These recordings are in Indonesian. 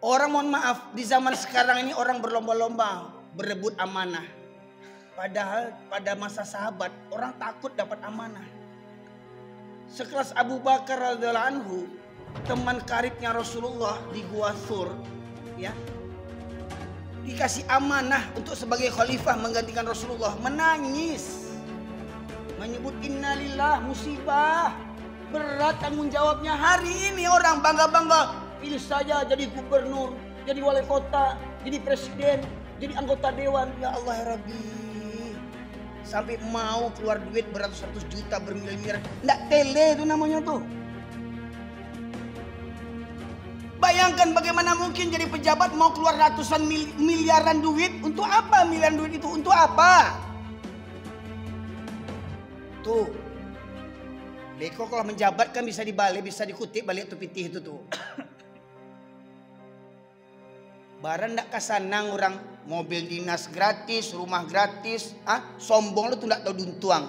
Orang mohon maaf, di zaman sekarang ini orang berlomba-lomba berebut amanah. Padahal pada masa sahabat orang takut dapat amanah. Sekelas Abu Bakar radhiyallahu anhu, teman karibnya Rasulullah di Gua Thur, ya, dikasih amanah untuk sebagai khalifah menggantikan Rasulullah, menangis, menyebut innalillah, musibah, berat tanggung jawabnya. Hari ini orang bangga-bangga, pilih saja jadi gubernur, jadi wali kota, jadi presiden, jadi anggota dewan. Ya Allah ya Rabbi, sampai mau keluar duit beratus-ratus juta, bermiliar-miliar, nggak tele itu namanya tuh. Bayangkan bagaimana mungkin jadi pejabat mau keluar ratusan miliaran duit. Untuk apa miliaran duit itu? Untuk apa? Tuh, Beko kalau menjabat kan bisa dibalik, bisa dikutip balik tuh pitih itu tuh. Barang ndak kasanang orang, mobil dinas gratis, rumah gratis, sombong lu tuh ndak tahu duntuang.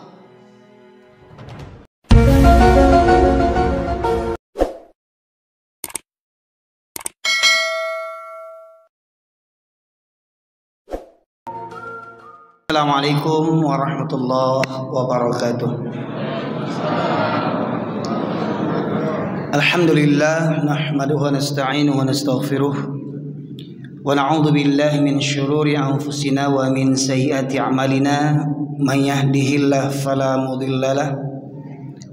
Assalamualaikum warahmatullahi wabarakatuh. Alhamdulillah, nahmaduhu wa nasta'inuhu wa nastaghfiruh wa na'udzu billahi min syururi anfusina wa min sayyiati a'malina. Man yahdihillahu fala mudhillalah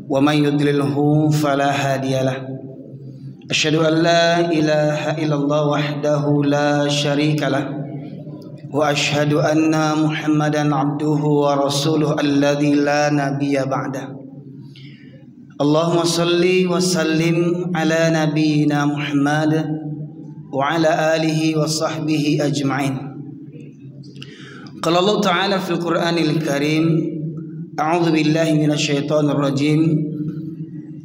wa man yudlilhu fala hadiyalah. Asyhadu an la ilaha illallah wahdahu la syarikalah wa asyhadu anna Muhammadan abduhu wa rasuluhu alladzi la nabiyya ba'da. Allahumma salli wa sallim ala nabiyyina Muhammad wa ala alihi wa sahbihi ajma'in. Qala Allah ta'ala fil Qur'anil Karim, a'udzu billahi minasy syaithanir rajim.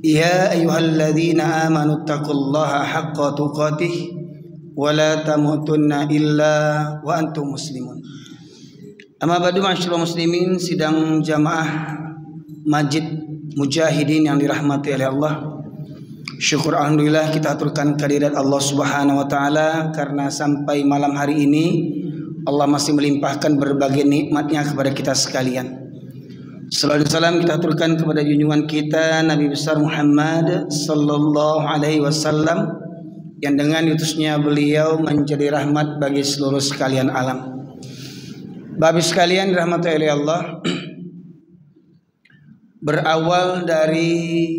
Ya ayyuhalladzina amanu taqullaha haqqa tuqatih wala tamutunna illa wa antum muslimun. Amma ba'du, ma'asyiral muslimin, sidang jamaah Masjid Mujahidin yang dirahmati oleh Allah. Syukur alhamdulillah kita aturkan kehadirat Allah Subhanahu wa taala karena sampai malam hari ini Allah masih melimpahkan berbagai nikmatnya kepada kita sekalian. Sallallahu alaihi wasallam kita aturkan kepada junjungan kita Nabi besar Muhammad sallallahu alaihi wasallam, yang dengan diutusnya beliau menjadi rahmat bagi seluruh sekalian alam. Bapak sekalian dirahmati oleh Allah, berawal dari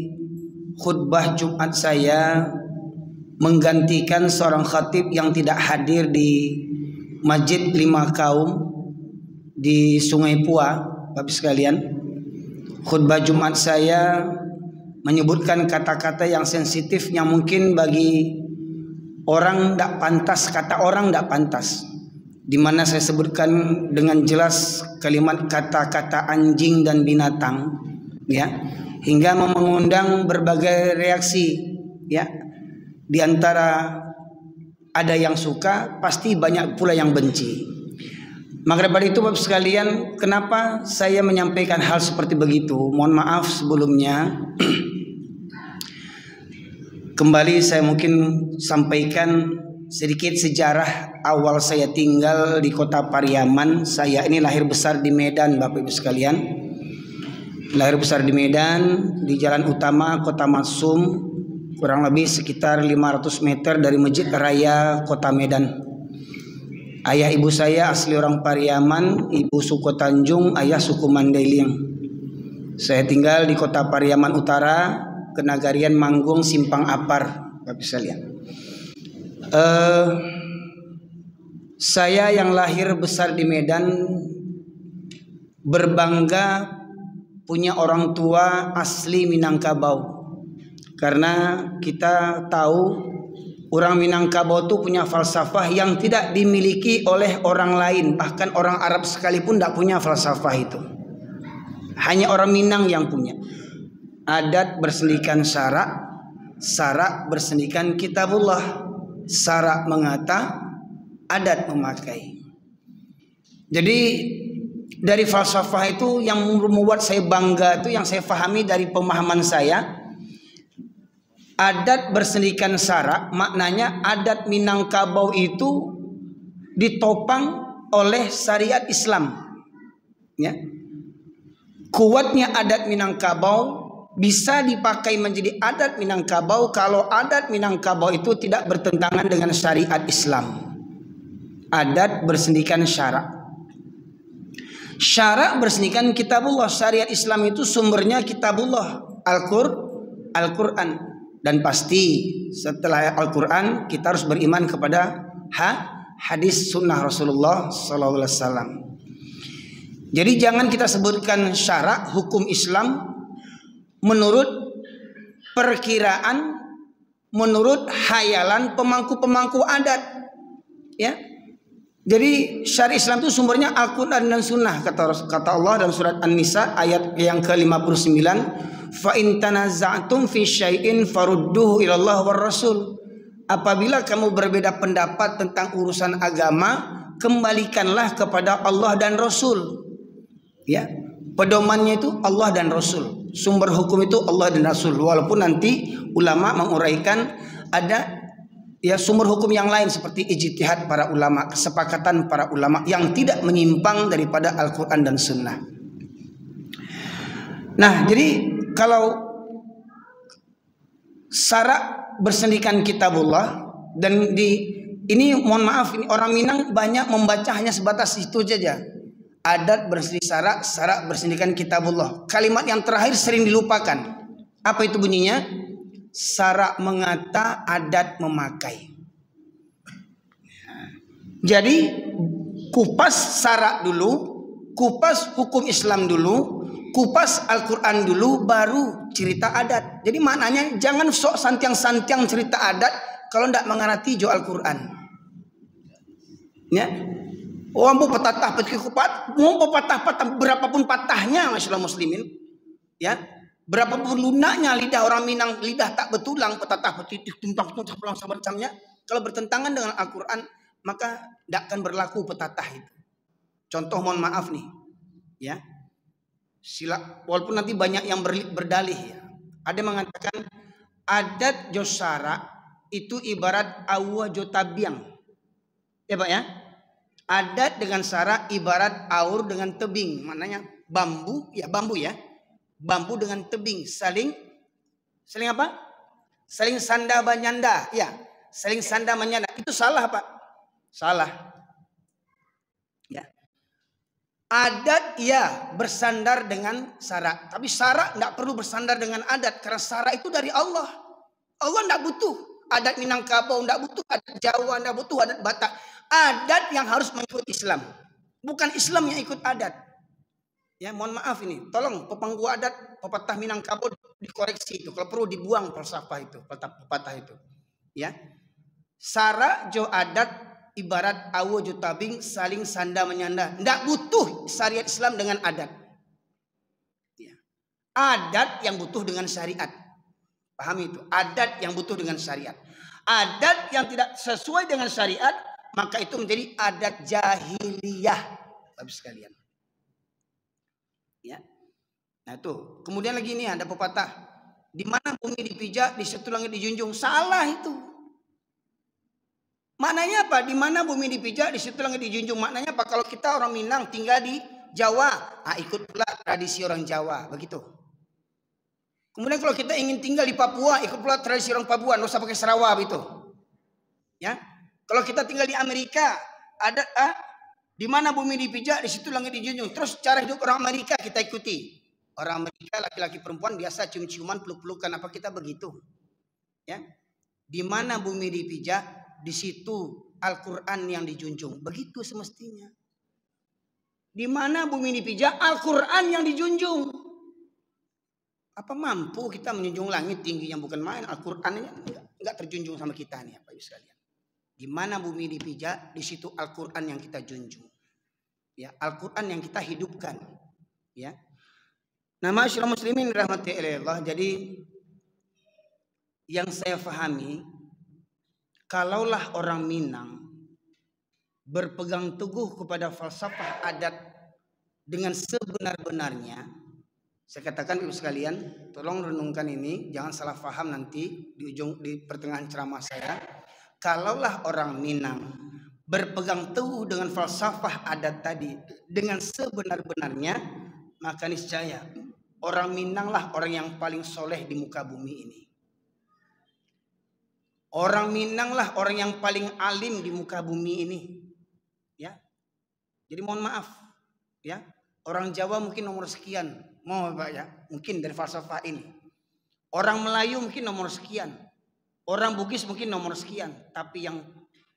khutbah Jumat saya menggantikan seorang khatib yang tidak hadir di Masjid Lima Kaum di Sungai Pua. Bapak sekalian, khutbah Jumat saya menyebutkan kata-kata yang sensitif yang mungkin bagi orang tidak pantas, kata orang tidak pantas, di mana saya sebutkan dengan jelas kalimat kata-kata anjing dan binatang, ya, hingga mengundang berbagai reaksi, ya. Di antara ada yang suka, pasti banyak pula yang benci. Maka daripada itu Bapak sekalian, kenapa saya menyampaikan hal seperti begitu? Mohon maaf sebelumnya. Kembali saya mungkin sampaikan sedikit sejarah awal saya tinggal di kota Pariaman. Saya ini lahir besar di Medan, Bapak Ibu sekalian. Lahir besar di Medan, di jalan utama Kota Maksum, kurang lebih sekitar 500 meter dari Masjid Raya Kota Medan. Ayah ibu saya asli orang Pariaman, ibu suku Tanjung, ayah suku Mandailing. Saya tinggal di kota Pariaman Utara, Kenagarian Manggung, Simpang Apar, Bapak sekalian. Saya yang lahir besar di Medan berbangga punya orang tua asli Minangkabau, karena kita tahu orang Minangkabau itu punya falsafah yang tidak dimiliki oleh orang lain, bahkan orang Arab sekalipun tidak punya falsafah itu. Hanya orang Minang yang punya. Adat bersendikan syarak, syarak bersendikan kitabullah, syarak mengata, adat memakai. Jadi dari falsafah itu yang membuat saya bangga itu, yang saya fahami dari pemahaman saya, Adat bersendikan syarak maknanya adat Minangkabau itu ditopang oleh syariat Islam. Ya. Kuatnya adat Minangkabau bisa dipakai menjadi adat Minangkabau kalau adat Minangkabau itu tidak bertentangan dengan syariat Islam. Adat bersendikan syarak. Syarak bersendikan kitabullah. Syariat Islam itu sumbernya kitabullah, Al-Quran. Dan pasti setelah Al-Quran kita harus beriman kepada hadis sunnah Rasulullah SAW. Jadi jangan kita sebutkan syarak hukum Islam menurut perkiraan, menurut hayalan pemangku-pemangku adat. Ya. Jadi syariat Islam itu sumbernya Al-Quran dan Sunnah, kata Allah dalam surat An-Nisa ayat yang ke-59, fa in tanaza'tum fi syai'in farudduhu ilallah war rasul. Apabila kamu berbeda pendapat tentang urusan agama, kembalikanlah kepada Allah dan Rasul. Ya, pedomannya itu Allah dan Rasul. Sumber hukum itu Allah dan Rasul. Walaupun nanti ulama menguraikan ada ya sumber hukum yang lain seperti ijtihad para ulama, kesepakatan para ulama yang tidak menyimpang daripada Al-Quran dan Sunnah. Nah, jadi kalau syarak bersendikan kitabullah dan ini mohon maaf, ini orang Minang banyak membaca hanya sebatas itu saja. Adat bersendikan syarak, syarak bersendikan kitabullah. Kalimat yang terakhir sering dilupakan. Apa itu bunyinya? Syarak mengata, adat memakai. Jadi kupas syarak dulu, kupas hukum Islam dulu, kupas Al-Quran dulu, baru cerita adat. Jadi maknanya jangan sok santiang-santiang cerita adat kalau tidak mengerti jo Al-Quran. Ya. Oh, mau patah petik kupat, mau patah berapapun patahnya, masyaallah muslimin. Ya. Berapapun lunaknya lidah orang Minang, lidah tak betulang, patah petik tumpang macamnya. Kalau bertentangan dengan Al-Quran, maka tidak akan berlaku petatah itu. Contoh mohon maaf nih. Ya. Walaupun nanti banyak yang berdalih ya. Ada mengatakan adat josara itu ibarat awa jotabiang. Ya Pak ya. Adat dengan syarak ibarat aur dengan tebing. Maknanya bambu ya. Bambu dengan tebing saling apa? Saling sanda menyanda. Ya, saling sanda menyanda. Itu salah, Pak. Salah. Ya. Adat ya bersandar dengan syarak, tapi syarak tidak perlu bersandar dengan adat karena syarak itu dari Allah. Allah tidak butuh adat Minangkabau, tidak butuh adat Jawa, tidak butuh adat Batak. Adat yang harus mengikut Islam, bukan Islam yang ikut adat. Ya, mohon maaf ini, tolong pepangku adat pepatah Minangkabau dikoreksi itu, kalau perlu dibuang falsafah itu, pepatah itu. Ya, syarak jo adat ibarat awo jo tabing saling sanda menyanda. Tidak butuh syariat Islam dengan adat. Ya. Adat yang butuh dengan syariat. Pahami itu. Adat yang butuh dengan syariat. Adat yang tidak sesuai dengan syariat, maka itu menjadi adat jahiliyah. Bapak sekalian. Ya. Nah itu. Kemudian lagi ini ada pepatah. Di mana bumi dipijak, di situ langit dijunjung. Salah itu. Maknanya apa? Di mana bumi dipijak, di situ langit dijunjung. Maknanya apa? Kalau kita orang Minang tinggal di Jawa, ikut pula tradisi orang Jawa, begitu. Kemudian kalau kita ingin tinggal di Papua, ikut pula tradisi orang Papua, nggak usah pakai Sarawak itu. Ya. Kalau kita tinggal di Amerika, ada di mana bumi dipijak, di situ langit dijunjung. Terus cara hidup orang Amerika kita ikuti. Orang Amerika laki-laki perempuan biasa cium-ciuman, peluk-pelukan, apa kita begitu? Ya. Di mana bumi dipijak, di situ Al-Quran yang dijunjung. Begitu semestinya. Di mana bumi dipijak, Al-Quran yang dijunjung. Apa mampu kita menjunjung langit tinggi yang bukan main? Al-Quran enggak terjunjung sama kita nih, Bapak Ibu sekalian. Di mana bumi dipijak, di situ Al-Quran yang kita junjung. Ya, Al-Quran yang kita hidupkan. Ya. Nah, ma'asyiral muslimin rahmati Allah. Jadi yang saya pahami, kalaulah orang Minang berpegang teguh kepada falsafah adat dengan sebenar-benarnya, Saya katakan ibu sekalian, tolong renungkan ini, jangan salah paham nanti di pertengahan ceramah saya. Kalaulah orang Minang berpegang teguh dengan falsafah adat tadi dengan sebenar-benarnya, maka niscaya orang Minang lah orang yang paling soleh di muka bumi ini. Orang Minang lah orang yang paling alim di muka bumi ini. Ya. Jadi mohon maaf, ya. Orang Jawa mungkin nomor sekian, mau Pak ya, mungkin dari falsafah ini. Orang Melayu mungkin nomor sekian. Orang Bugis mungkin nomor sekian, tapi yang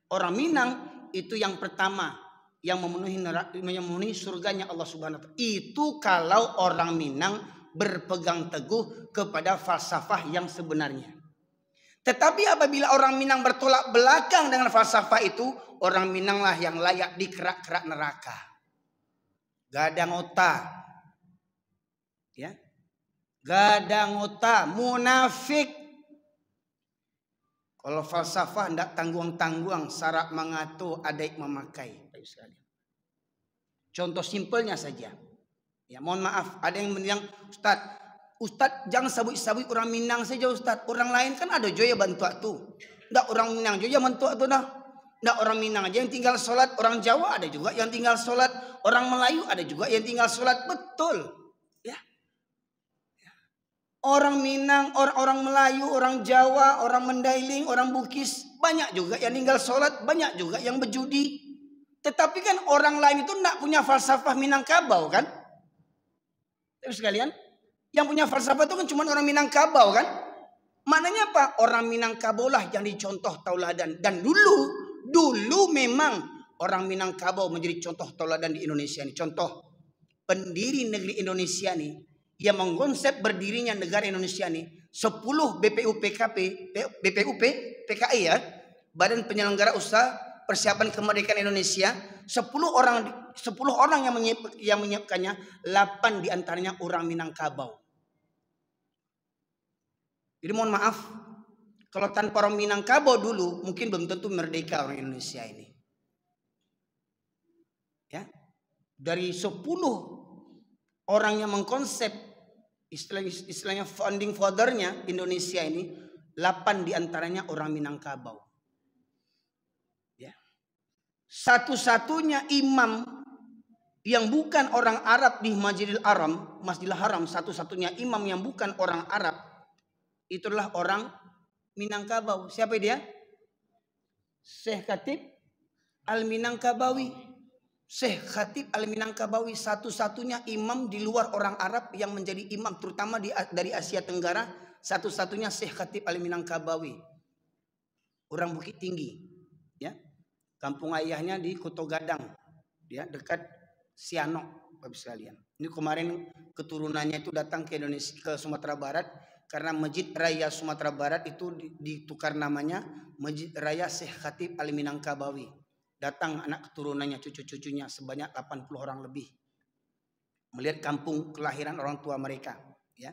orang Minang itu yang pertama yang memenuhi surganya Allah Subhanahu wa taala. Itu kalau orang Minang berpegang teguh kepada falsafah yang sebenarnya. Tetapi apabila orang Minang bertolak belakang dengan falsafah itu, orang Minang lah yang layak dikerak-kerak neraka. Gadang otak. Ya. Gadang otak, munafik. Kalau falsafah hendak tangguang-tangguang, sarak mengatu, adaik memakai. Contoh simpelnya saja. Ya, mohon maaf, ada yang bilang, Ustadz jangan sabut-sabut orang Minang saja Ustadz. Orang lain kan ada juga bantu tu. Ndak orang Minang juga bantu tu dah. Ndak orang Minang aja yang tinggal sholat. Orang Jawa ada juga yang tinggal sholat. Orang Melayu ada juga yang tinggal sholat. Betul. Ya. Orang Minang, orang Melayu, orang Jawa, orang Mandailing, orang Bugis. Banyak juga yang tinggal sholat. Banyak juga yang berjudi. Tetapi kan orang lain itu ndak punya falsafah Minangkabau kan. Terus sekalian. Yang punya falsafah itu kan cuma orang Minangkabau kan. Maknanya apa? Orang Minangkabau lah yang dicontoh tauladan. Dan dulu memang orang Minangkabau menjadi contoh tauladan di Indonesia ini. Contoh pendiri negeri Indonesia nih. Yang mengkonsep berdirinya negara Indonesia nih. 10 BPUP PKI ya. Badan Penyelenggara Usaha Persiapan Kemerdekaan Indonesia. 10 orang yang menyiapkannya. 8 diantaranya orang Minangkabau. Jadi mohon maaf, kalau tanpa orang Minangkabau dulu, mungkin belum tentu merdeka orang Indonesia ini. Ya, dari 10 orang yang mengkonsep istilahnya founding fathernya Indonesia ini, 8 diantaranya orang Minangkabau. Ya, satu-satunya imam yang bukan orang Arab di Masjidil Haram, satu-satunya imam yang bukan orang Arab. Itulah orang Minangkabau. Siapa dia? Syekh Khatib Al-Minangkabawi. Syekh Khatib Al-Minangkabawi satu-satunya imam di luar orang Arab yang menjadi imam terutama dari Asia Tenggara. Satu-satunya Syekh Khatib Al-Minangkabawi. Orang Bukit Tinggi. Ya. Kampung ayahnya di Koto Gadang. Ya, dekat Sianok, Bapak sekalian. Ini kemarin keturunannya itu datang ke Indonesia, ke Sumatera Barat. Karena Masjid Raya Sumatera Barat itu ditukar namanya Masjid Raya Syekh Khatib Al-Minangkabawi. Datang anak keturunannya, cucu-cucunya sebanyak 80 orang lebih. Melihat kampung kelahiran orang tua mereka. Ya.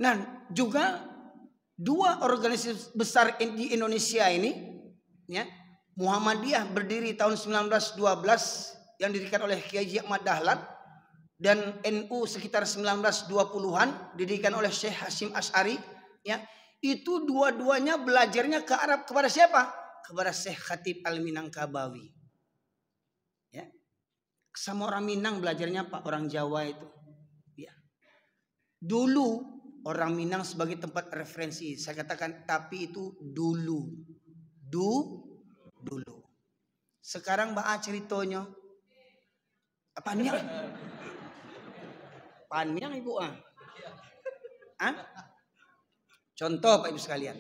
Nah juga 2 organisasi besar di Indonesia ini. Ya, Muhammadiyah berdiri tahun 1912 yang didirikan oleh Kiai Haji Ahmad Dahlan. Dan NU sekitar 1920-an didirikan oleh Syekh Hasyim Asy'ari, ya. Itu dua-duanya belajarnya ke Arab kepada siapa? Kepada Syekh Khatib Al-Minangkabawi. Ya. Sama orang Minang belajarnya Pak, orang Jawa itu. Ya. Dulu orang Minang sebagai tempat referensi, saya katakan tapi itu dulu. Dulu. Sekarang Mbak ceritanya apanya? Panjang ibu Contoh Pak Ibu sekalian.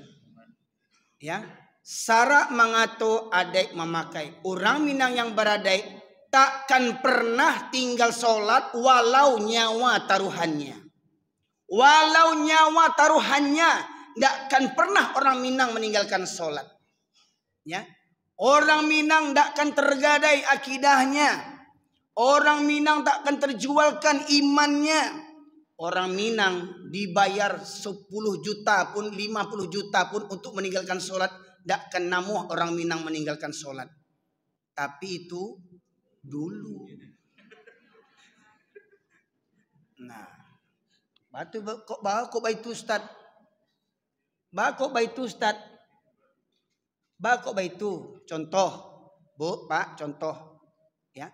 Ya, sara mengatu adek memakai. Orang Minang yang beradai takkan pernah tinggal sholat walau nyawa taruhannya. Walau nyawa taruhannya, takkan pernah orang Minang meninggalkan sholat. Ya, orang Minang takkan tergadai akidahnya. Orang Minang takkan terjualkan imannya. Orang Minang dibayar 10 juta pun 50 juta pun untuk meninggalkan sholat. Takkan namuh orang Minang meninggalkan sholat. Tapi itu dulu. Nah, Batu kok kok baitu Ustaz. Kok baitu Ustaz. Kok baitu. Contoh, Bu, Pak, contoh. Ya.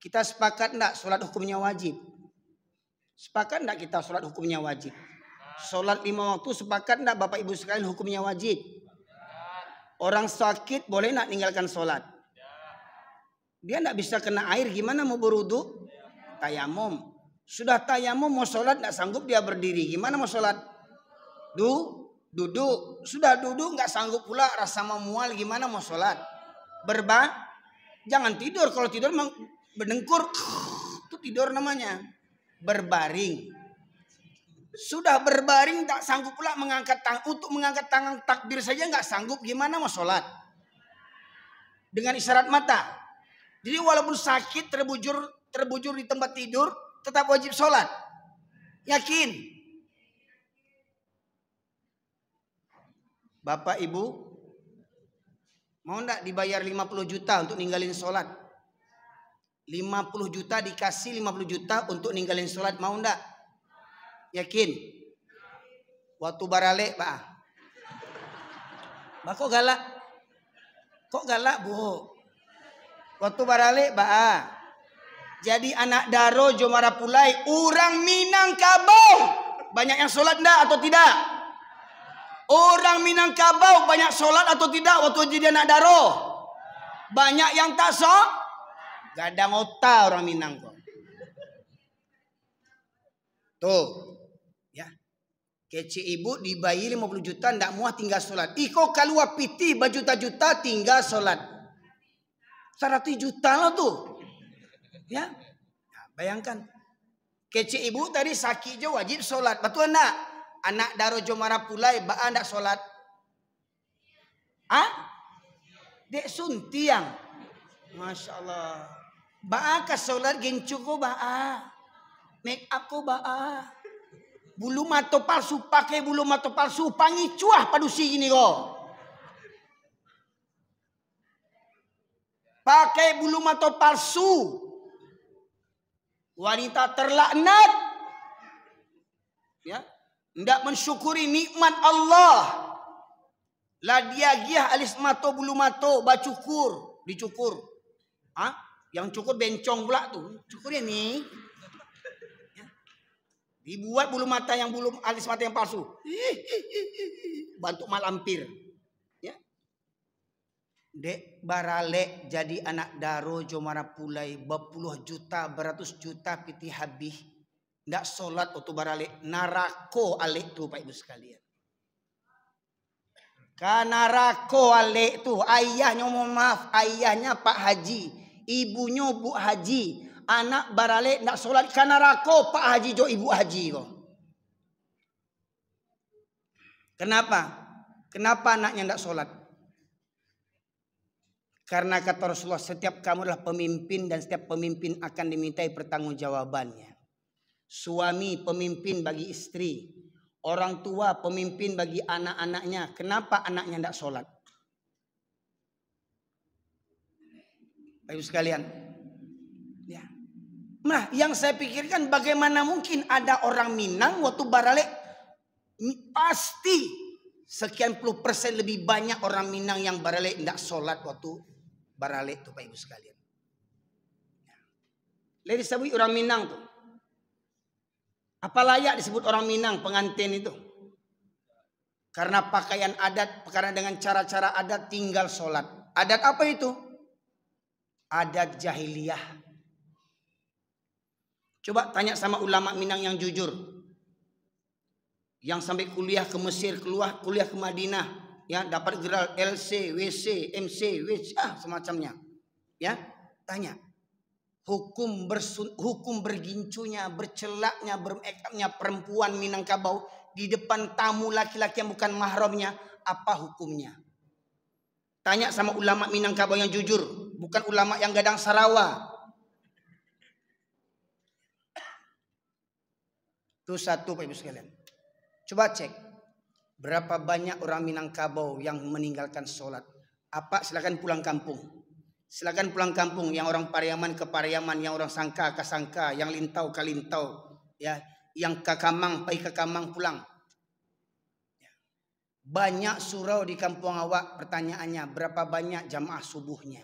Kita sepakat enggak sholat hukumnya wajib? Sepakat enggak kita sholat hukumnya wajib? Sholat 5 waktu sepakat enggak Bapak Ibu sekalian hukumnya wajib? Orang sakit boleh enggak ninggalkan sholat? Dia enggak bisa kena air, gimana mau berwudu? Tayamum. Sudah tayamum mau sholat enggak sanggup dia berdiri, gimana mau sholat? Duduk. Sudah duduk enggak sanggup pula, rasa memual, gimana mau sholat? Jangan tidur, kalau tidur berdengkur itu tidur namanya. Berbaring. Sudah berbaring tak sanggup pula mengangkat tangan, untuk mengangkat tangan takbir saja nggak sanggup, gimana mau sholat? Dengan isyarat mata. Jadi walaupun sakit terbujur di tempat tidur tetap wajib sholat. Yakin? Bapak Ibu mau nggak dibayar 50 juta untuk ninggalin sholat? 50 juta dikasih 50 juta untuk ninggalin sholat, mau ndak? Yakin? Waktu barale Pak. Kok galak? Kok galak Bu? Waktu barale Pak. Jadi anak Daro Jomara Pulai, orang Minangkabau banyak yang sholat ndak atau tidak? Orang Minangkabau banyak sholat atau tidak waktu jadi anak Daro? Banyak yang tak sholat. Gadang otak orang Minang kok. Tuh. Ya. Kece ibu dibayi 50 juta ndak muah tinggal sholat. Iko kalua piti berjuta-juta tinggal sholat. 100 juta lah tuh. Ya. Nah, bayangkan. Kece ibu tadi sakit je wajib sholat. Betul enggak? Anak Daro Jomara Pulai baa ndak sholat? Dek suntiang. Masya Allah. Baa ka sholat gencu ko baa. Make up ko baa. Bulu mato palsu, pakai bulu mato palsu, pangicuah padusi gini ko. Pakai bulu mato palsu. Wanita terlaknat. Ya, ndak mensyukuri nikmat Allah. Lah dia giah alis mato bulu mato bacukur, dicukur. Yang cukur bencong pula tuh. Cukurnya nih. Ya. Dibuat bulu mata yang alis mata yang palsu. Bantu malampir. Ya. Dek barale jadi anak Daro Jomara Pulai berpuluh juta, beratus juta piti habis. Ndak sholat waktu barale narako alik tuh Pak Ibu sekalian. Kanarako alik tuh ayahnya, mohon maaf, ayahnya Pak Haji, ibunya Bu Haji, anak barale ndak sholat kanarako Pak Haji jo Ibu Haji kok. Kenapa? Kenapa anaknya ndak sholat? Karena kata Rasulullah, setiap kamu adalah pemimpin dan setiap pemimpin akan dimintai pertanggungjawabannya. Suami pemimpin bagi istri, orang tua pemimpin bagi anak-anaknya. Kenapa anaknya tidak sholat? Bapak Ibu sekalian. Ya. Nah, yang saya pikirkan bagaimana mungkin ada orang Minang waktu barale, pasti sekian puluh persen lebih banyak orang Minang yang barale tidak sholat waktu barale itu Bapak Ibu sekalian. Lady sabui orang Minang tuh. Apa layak disebut orang Minang pengantin itu? Karena pakaian adat, karena dengan cara-cara adat tinggal sholat. Adat apa itu? Adat jahiliyah. Coba tanya sama ulama Minang yang jujur. Yang sampai kuliah ke Mesir, kuliah ke Madinah. Ya, dapat gelar LC, WC, MC, WC, semacamnya. Ya, tanya. Hukum bergincunya, bercelaknya, bermekapnya perempuan Minangkabau di depan tamu laki-laki yang bukan mahramnya, apa hukumnya? Tanya sama ulama Minangkabau yang jujur, bukan ulama yang gadang sarawa. Itu satu Pak Ibu sekalian. Coba cek berapa banyak orang Minangkabau yang meninggalkan sholat. Apa? Silakan pulang kampung. Silakan pulang kampung, yang orang Pariaman ke Pariaman, yang orang Sangka ke Sangka, yang Lintau ke Lintau, ya, yang ke Kamang, pergi ke Kamang pulang. Banyak surau di kampung awak. Pertanyaannya, berapa banyak jamaah subuhnya?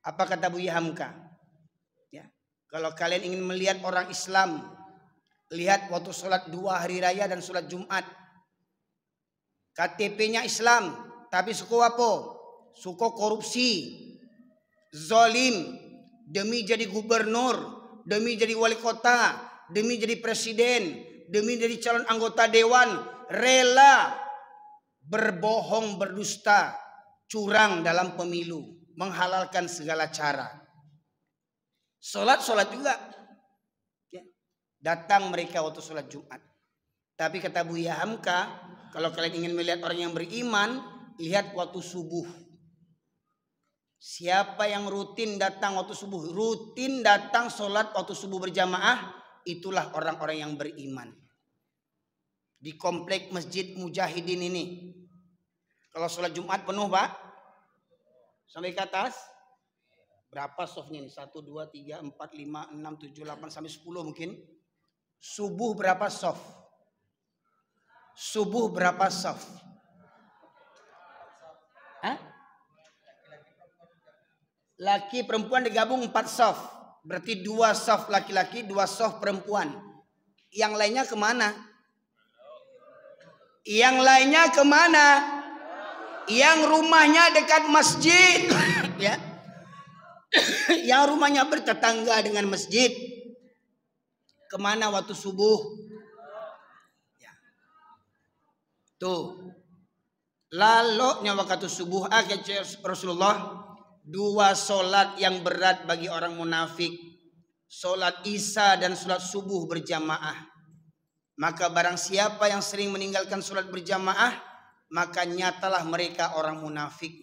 Apa kata Buya Hamka? Ya. Kalau kalian ingin melihat orang Islam, lihat waktu sholat 2 hari raya dan sholat Jumat. KTP-nya Islam, tapi suku apa? Suku korupsi, zalim, demi jadi gubernur, demi jadi wali kota, demi jadi presiden, demi jadi calon anggota dewan, rela berbohong, berdusta, curang dalam pemilu, menghalalkan segala cara. Sholat juga. Ya. Datang mereka waktu sholat Jumat. Tapi kata Buya Hamka, kalau kalian ingin melihat orang yang beriman, lihat waktu subuh. Siapa yang rutin datang waktu subuh, rutin datang sholat waktu subuh berjamaah, itulah orang-orang yang beriman. Di komplek Masjid Mujahidin ini, kalau sholat Jumat penuh Pak, sampai ke atas, berapa softnya nih? 1, 2, 3, 4, 5, 6, 7, 8, sampai 10 mungkin. Subuh berapa soft? Subuh berapa soft? Hah? Laki perempuan digabung 4 soft. Berarti 2 soft laki-laki, 2 soft perempuan. Yang lainnya kemana? Yang lainnya kemana? Yang rumahnya dekat masjid. Ya. Yang rumahnya bertetangga dengan masjid. Kemana waktu subuh? Ya. Tuh. Laloknya waktu subuh akhir Rasulullah, 2 solat yang berat bagi orang munafik. Solat Isya dan solat subuh berjamaah. Maka barang siapa yang sering meninggalkan solat berjamaah, maka nyatalah mereka orang munafik.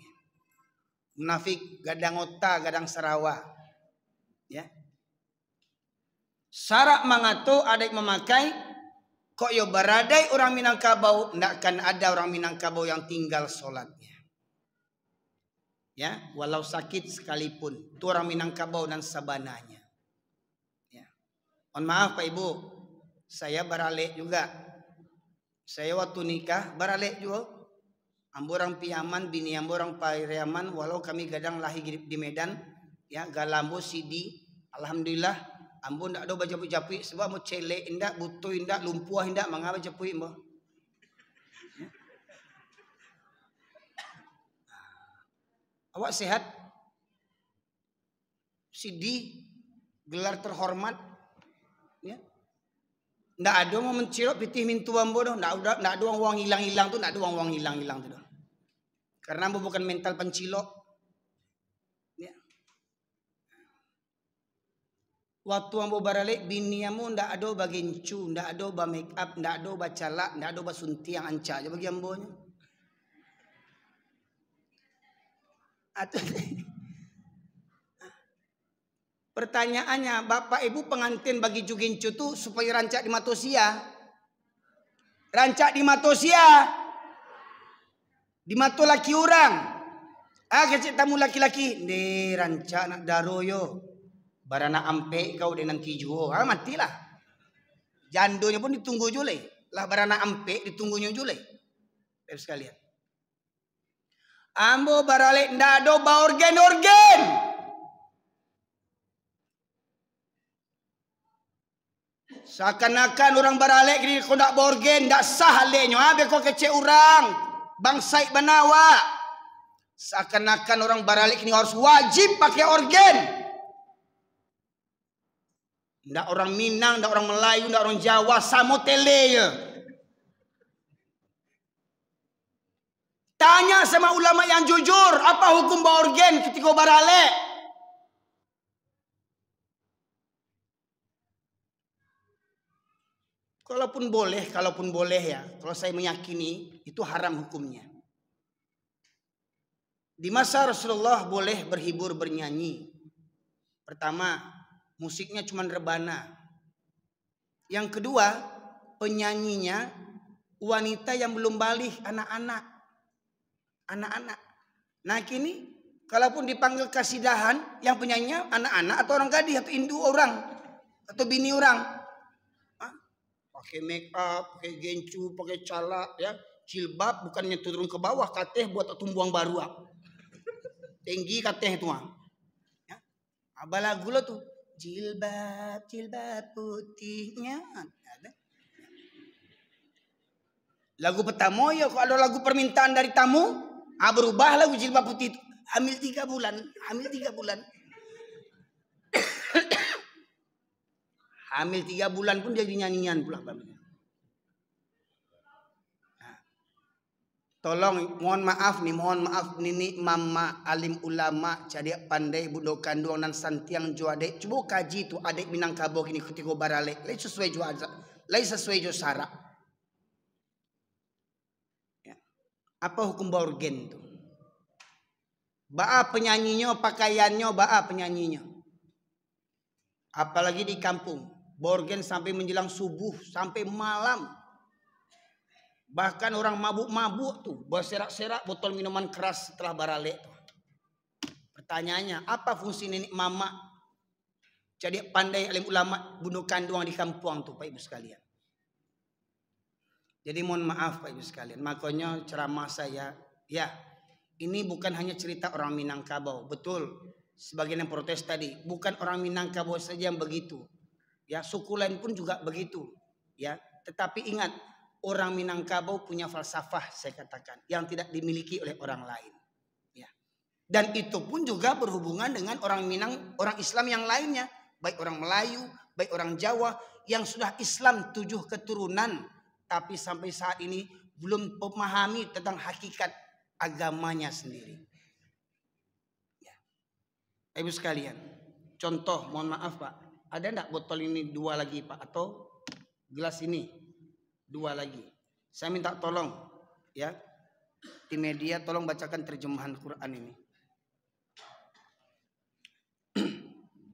Munafik gadang otak, gadang sarawa. Ya. Syarak mangato adik memakai, kok yo baradai orang Minangkabau, ndak akan ada orang Minangkabau yang tinggal solatnya. Ya, walau sakit sekalipun, itu orang Minangkabau dan sabananya. Ya. Mohon maaf Pak Ibu, saya baralek juga. Saya waktu nikah baralek juga. Ambo orang Piaman, bini ambo orang Pariaman, walau kami gadang lahir di Medan, ya galambo sidi, alhamdulillah, ambo ndak ada bajapui-japui sebab mau celek indak, butuh indak, lumpuh indak, mangapa japui ambo. Ya. Awak sehat? Sidi, gelar terhormat, ya. Ndak ada mau mencirok pitih mintu ambo doh, ndak ada uang hilang-hilang tuh, ndak ada uang hilang-hilang tuh doh. Karena ambo bukan mental pencilok. Ya. Waktu ambo baralik bini ambo ndak ada bagincu, ndak ada ba make up, ndak ada ba calak, ndak ada ba sunti yang anca aja bagi ambonya. Atau pertanyaannya, Bapak Ibu pengantin bagi jugincu tuh supaya rancak di Matosia. Rancak di Matosia. Di mato laki orang. Kecik tamu laki-laki. Ni rancak nak daroyo. Barana ampe kau dengan kijuo. Matilah. Jandonya pun ditunggu jule. Lah barana ampe ditunggunya jule. Bapak sekalian. Ambo baralik ndak ada ba organ-organ. Seakan-akan orang baralik ni kau ndak ba organ, ndak sah halenya. Abe kau kecek orang. Bangsai banawa. Seakan-akan orang baralik ini harus wajib pakai organ. Ndak orang Minang, ndak orang Melayu, ndak orang Jawa, samo tele ya. Tanya sama ulama yang jujur, apa hukum bawa organ ketika baralik? Kalaupun boleh ya. Kalau saya meyakini itu haram hukumnya. Di masa Rasulullah boleh berhibur bernyanyi. Pertama, musiknya cuma rebana. Yang kedua, penyanyinya wanita yang belum balik, anak-anak. Nah kini, kalaupun dipanggil kasidahan, yang penyanyinya anak-anak atau orang gadis atau induk orang atau bini orang. pakai make up, pakai gencu, pakai calak, ya, jilbab bukannya turun ke bawah, kateh buat tumbuang baru, tinggi kateh itu, ya. Apa lagu lo tuh, jilbab jilbab putihnya, ada. Lagu petamoyo, kok ada lagu permintaan dari tamu, berubah lagu jilbab putih itu. Hamil 3 bulan, hamil 3 bulan. Hamil 3 bulan pun jadi nyanyian pula. Tolong, mohon maaf nih mama alim ulama jadi pandai budo kanduang dan santiang jo adek. Coba kaji tu adek Minangkabau kini ketika barale. Lai sesuai jo syarat. Ya. Apa hukum borgen tu? Baa penyanyinya, pakaiannya, baa penyanyinya. Apalagi di kampung, borgen sampai menjelang subuh sampai malam. Bahkan orang mabuk-mabuk tuh berserak-serak botol minuman keras setelah barale. Pertanyaannya, apa fungsi nenek mama jadi pandai alim ulama bunuh kanduang di kampung tuh Pak Ibu sekalian? Jadi mohon maaf Pak Ibu sekalian, makanya ceramah saya, ya, ini bukan hanya cerita orang Minangkabau. Betul, sebagian yang protes tadi, bukan orang Minangkabau saja yang begitu. Ya, suku lain pun juga begitu. Ya, tetapi ingat, orang Minangkabau punya falsafah, saya katakan, yang tidak dimiliki oleh orang lain. Ya. Dan itu pun juga berhubungan dengan orang Islam yang lainnya, baik orang Melayu, baik orang Jawa yang sudah Islam 7 keturunan, tapi sampai saat ini belum memahami tentang hakikat agamanya sendiri. Ya. Ibu sekalian, contoh, mohon maaf Pak, ada enggak botol ini 2 lagi Pak, atau gelas ini 2 lagi. Saya minta tolong, ya, di media tolong bacakan terjemahan Quran ini.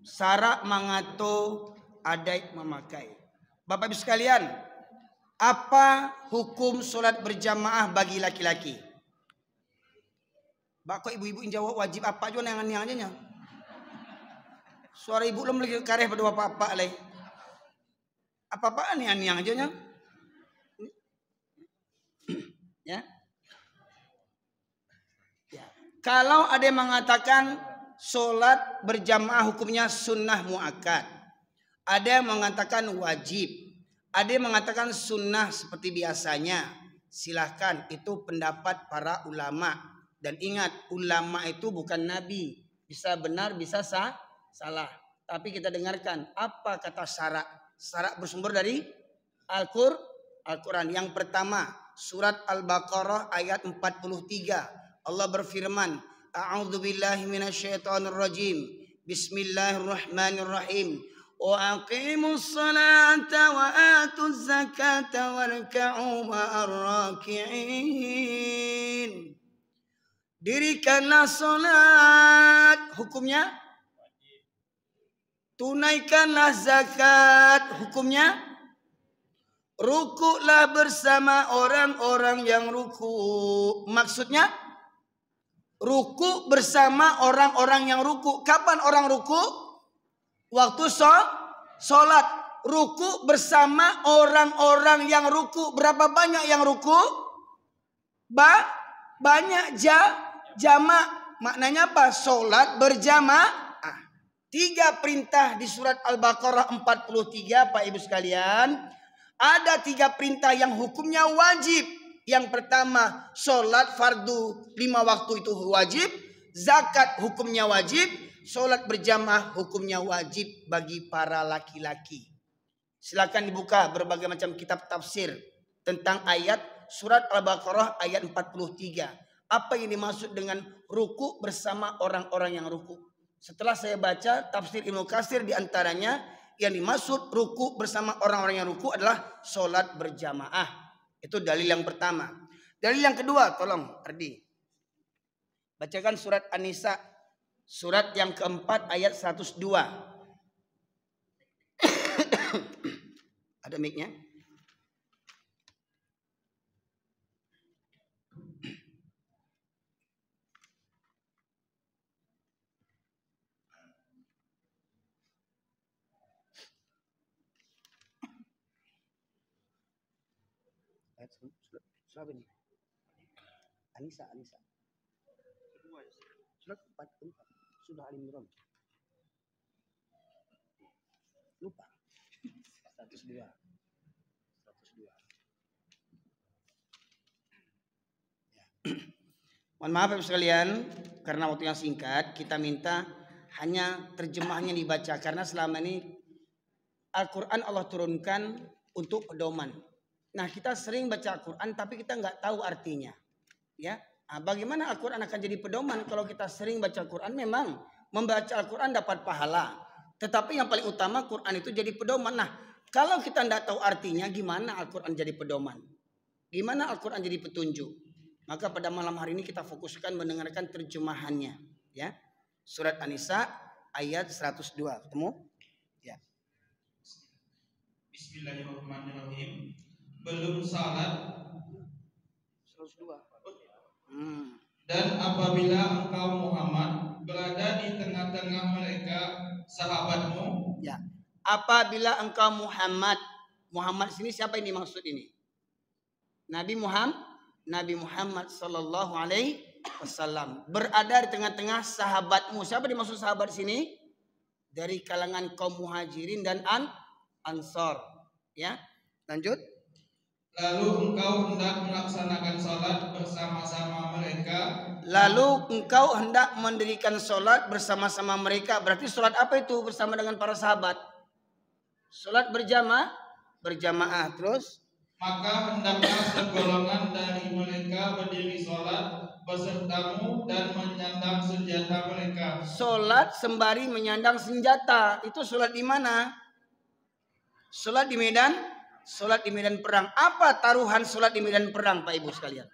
Syarat mangato adai memakai. Bapak Ibu sekalian, apa hukum sholat berjamaah bagi laki-laki? Bapak ibu-ibu yang jawab wajib apa juga yang aja. Suara ibu belum lagi kareh pada bapak-bapak leh. Apa-apaan yang aja nya? Ya. Ya. Kalau ada yang mengatakan sholat berjamaah hukumnya sunnah muakkad, ada yang mengatakan wajib, ada yang mengatakan sunnah seperti biasanya. Silahkan, itu pendapat para ulama. Dan ingat, ulama itu bukan nabi, bisa benar bisa salah. Tapi kita dengarkan apa kata syarak. Syarak bersumber dari Al-Quran. Yang pertama, surat Al-Baqarah ayat 43. Allah berfirman, A'udzubillahi minasyaitonirrajim. Bismillahirrahmanirrahim. Wa aqimus salata wa atuz zakata warka'u ma'ar raki'in. Dirikanlah salat, hukumnya tunaikanlah zakat, hukumnya rukuklah bersama orang-orang yang ruku. Maksudnya ruku bersama orang-orang yang ruku. Kapan orang ruku? Waktu sholat. Ruku bersama orang-orang yang ruku. Berapa banyak yang ruku? Banyak jamak. Maknanya apa? Sholat berjamaah. 3 perintah di surat Al-Baqarah 43 Pak Ibu sekalian. Ada 3 perintah yang hukumnya wajib. Yang pertama, sholat fardu 5 waktu itu wajib. Zakat hukumnya wajib. Sholat berjamaah hukumnya wajib bagi para laki-laki. Silakan dibuka berbagai macam kitab tafsir tentang ayat surat Al-Baqarah ayat 43. Apa yang dimaksud dengan ruku bersama orang-orang yang ruku? Setelah saya baca tafsir Ibnu Katsir, diantaranya yang dimaksud ruku bersama orang-orang yang ruku adalah sholat berjamaah. Itu dalil yang pertama. Dalil yang kedua, tolong Ardi bacakan surat An-Nisa, surat yang keempat ayat 102. Ada mic-nya? Surat ini. Anisa. Surat 4. Sudah Ali Imran. Lupa. 102. Ya. Mohon maaf Ibu sekalian, karena waktu yang singkat, kita minta hanya terjemahnya dibaca karena selama ini Al-Quran Allah turunkan untuk pedoman. Nah, kita sering baca Al-Quran tapi kita nggak tahu artinya. Ya, nah, bagaimana Al-Quran akan jadi pedoman kalau kita sering baca Al-Quran? Memang membaca Al-Quran dapat pahala, tetapi yang paling utama Quran itu jadi pedoman. Nah, kalau kita nggak tahu artinya, gimana Al-Quran jadi pedoman? Gimana Al-Quran jadi petunjuk? Maka pada malam hari ini kita fokuskan mendengarkan terjemahannya. Ya, surat An-Nisa ayat 102. Ketemu? Ya. Bismillahirrahmanirrahim. Belum salat 102. Dan apabila engkau Muhammad berada di tengah-tengah mereka sahabatmu. Ya. Apabila engkau Muhammad sini siapa ini maksud ini? Nabi Muhammad sallallahu alaihi wasallam berada di tengah-tengah sahabatmu. Siapa dimaksud sahabat sini? Dari kalangan kaum Muhajirin dan Ansor. Ya, lanjut. Lalu engkau hendak melaksanakan salat bersama-sama mereka. Lalu engkau hendak mendirikan salat bersama-sama mereka. Berarti salat apa itu bersama dengan para sahabat? Salat berjamaah. Terus? Maka hendaklah segolongan dari mereka berdiri salat besertamu dan menyandang senjata mereka. Salat sembari menyandang senjata. Itu salat di mana? Salat di medan perang. Apa taruhan salat di medan perang, Pak Ibu sekalian?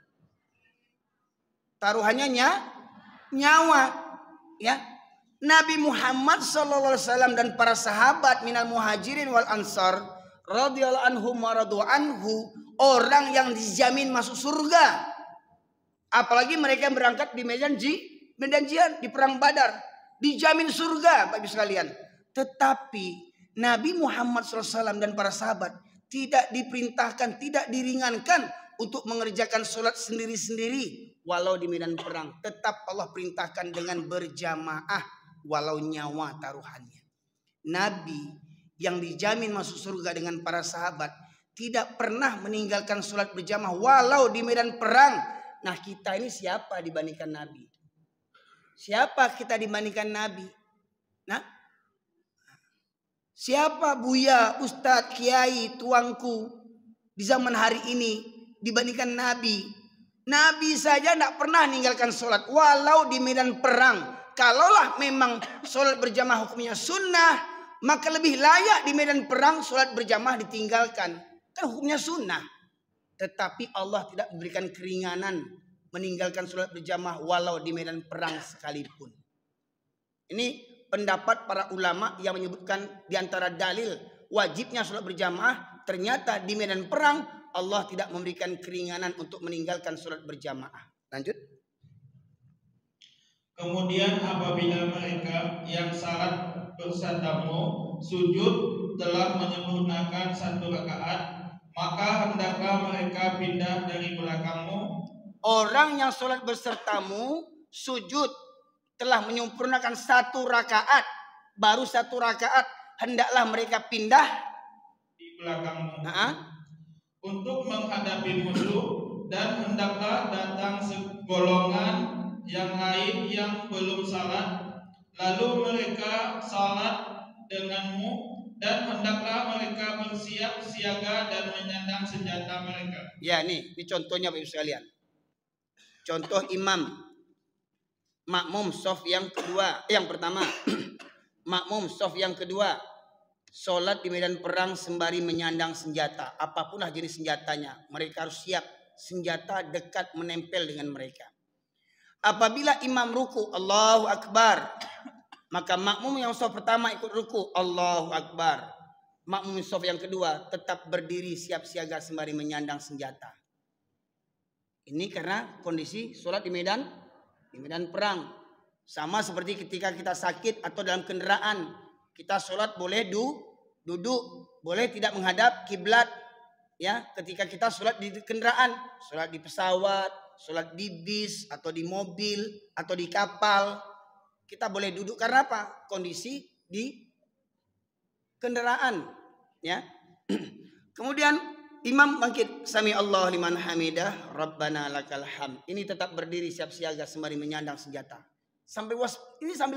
Taruhannya nyawa. Ya. Nabi Muhammad SAW dan para sahabat minal muhajirin wal ansar radhiyallahu anhum wa radu anhu, orang yang dijamin masuk surga. Apalagi mereka yang berangkat di medan jihad di perang Badar, dijamin surga, Pak Ibu sekalian. Tetapi Nabi Muhammad SAW dan para sahabat tidak diperintahkan, tidak diringankan untuk mengerjakan sholat sendiri-sendiri walau di medan perang. Tetap Allah perintahkan dengan berjamaah walau nyawa taruhannya. Nabi yang dijamin masuk surga dengan para sahabat tidak pernah meninggalkan sholat berjamaah walau di medan perang. Nah, kita ini siapa dibandingkan Nabi? Siapa kita dibandingkan Nabi? Nah, siapa Buya, Ustadz, Kiai, tuangku di zaman hari ini dibandingkan Nabi? Nabi saja tidak pernah meninggalkan sholat walau di medan perang. Kalaulah memang sholat berjamaah hukumnya sunnah, maka lebih layak di medan perang sholat berjamaah ditinggalkan. Kan hukumnya sunnah. Tetapi Allah tidak memberikan keringanan meninggalkan sholat berjamaah walau di medan perang sekalipun. Ini pendapat para ulama yang menyebutkan di antara dalil wajibnya sholat berjamaah, ternyata di medan perang Allah tidak memberikan keringanan untuk meninggalkan sholat berjamaah. Lanjut. Kemudian apabila mereka yang salat bersamamu sujud telah menyempurnakan satu rakaat, maka hendaklah mereka pindah dari belakangmu. Orang yang sholat bersertamu sujud telah menyempurnakan satu rakaat, baru satu rakaat, hendaklah mereka pindah di belakangmu untuk menghadapi musuh, dan hendaklah datang segolongan yang lain yang belum salat, lalu mereka salat denganmu, dan hendaklah mereka bersiap siaga dan menyandang senjata mereka. Ya, ini contohnya Bapak Ibu sekalian. Contoh imam makmum shaf yang kedua, yang pertama makmum shaf yang kedua, sholat di medan perang sembari menyandang senjata, apapunlah jenis senjatanya, mereka harus siap, senjata dekat menempel dengan mereka. Apabila imam ruku, Allahu Akbar, maka makmum yang shaf pertama ikut ruku, Allahu Akbar. Makmum shaf yang kedua tetap berdiri siap siaga sembari menyandang senjata. Ini karena kondisi sholat di medan perang. Sama seperti ketika kita sakit atau dalam kendaraan, kita sholat boleh duduk, boleh tidak menghadap kiblat. Ya, ketika kita sholat di kendaraan, sholat di pesawat, sholat di bis atau di mobil atau di kapal, kita boleh duduk karena apa? Kondisi di kendaraan, ya. Kemudian imam bangkit, sami Allah liman hamidah, Rabbana lakal hamd. Ini tetap berdiri siap siaga sembari menyandang senjata. Sambil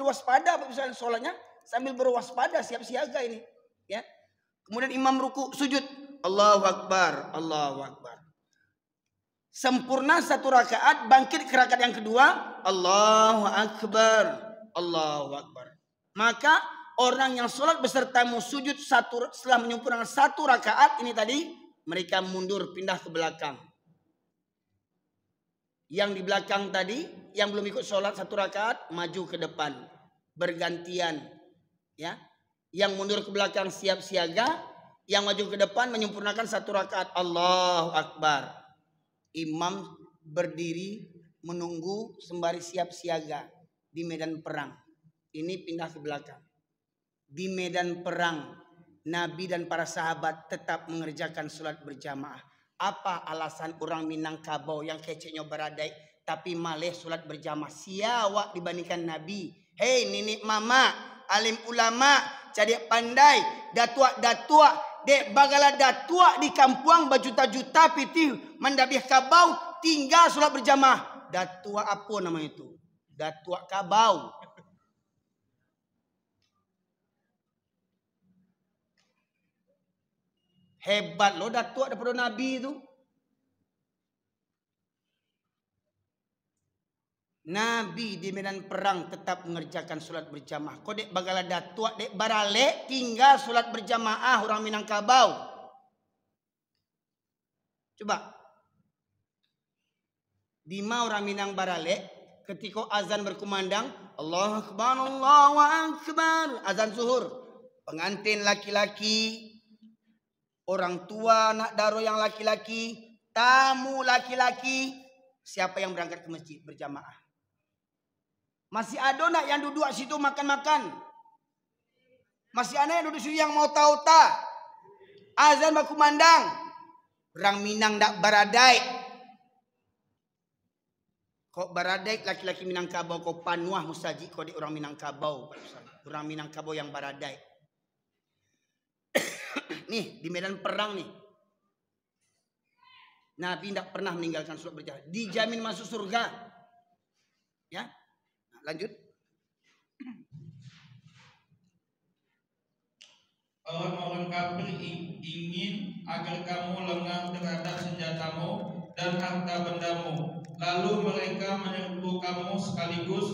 waspada misalnya sholatnya, sambil berwaspada siap siaga ini, ya. Kemudian imam ruku, sujud, Allahu Akbar, Allahu Akbar. Sempurna satu rakaat, bangkit ke rakaat yang kedua, Allahu Akbar, Allahu Akbar. Maka orang yang sholat besertamu sujud setelah menyempurnakan satu rakaat ini tadi, mereka mundur pindah ke belakang. Yang di belakang tadi, yang belum ikut sholat satu rakaat, maju ke depan, bergantian, ya. Yang mundur ke belakang siap siaga, yang maju ke depan menyempurnakan satu rakaat, Allahu Akbar. Imam berdiri menunggu sembari siap siaga di medan perang. Ini pindah ke belakang. Di medan perang, Nabi dan para sahabat tetap mengerjakan sholat berjamaah. Apa alasan orang Minangkabau yang keceknya beradai tapi malah sholat berjamaah siawak dibandingkan Nabi? Hei nenek mama, alim ulama, jadi pandai, datua-datua, dek bagala datua di kampung berjuta-juta pitih mendabih kabau tinggal sholat berjamaah. Datua apa nama itu? Datua kabau. Hebat loh datuk daripada Nabi itu. Nabi di medan perang tetap mengerjakan sholat berjamaah. Kau dek bagala datuk dek barale tinggal sholat berjamaah orang Minangkabau. Coba. Dima orang Minang barale ketika azan berkumandang, Allahu Akbar, Allahu Akbar, azan zuhur. Pengantin laki-laki, orang tua nak daro yang laki-laki, tamu laki-laki, siapa yang berangkat ke masjid berjamaah? Masih ada nak yang duduk situ makan-makan? Masih ada yang duduk situ yang mau tahu tak? Azan berkumandang, orang Minang dak baradai. Kok baradai laki-laki Minangkabau kau panuah musaji kau di orang Minangkabau. Orang Minangkabau yang baradai. Nih di medan perang nih, Nabi tidak pernah meninggalkan sholat berjamaah, dijamin masuk surga. Ya, nah, lanjut. Orang-orang kafir ingin agar kamu lengah terhadap senjatamu dan harta bendamu, lalu mereka menyerbu kamu sekaligus,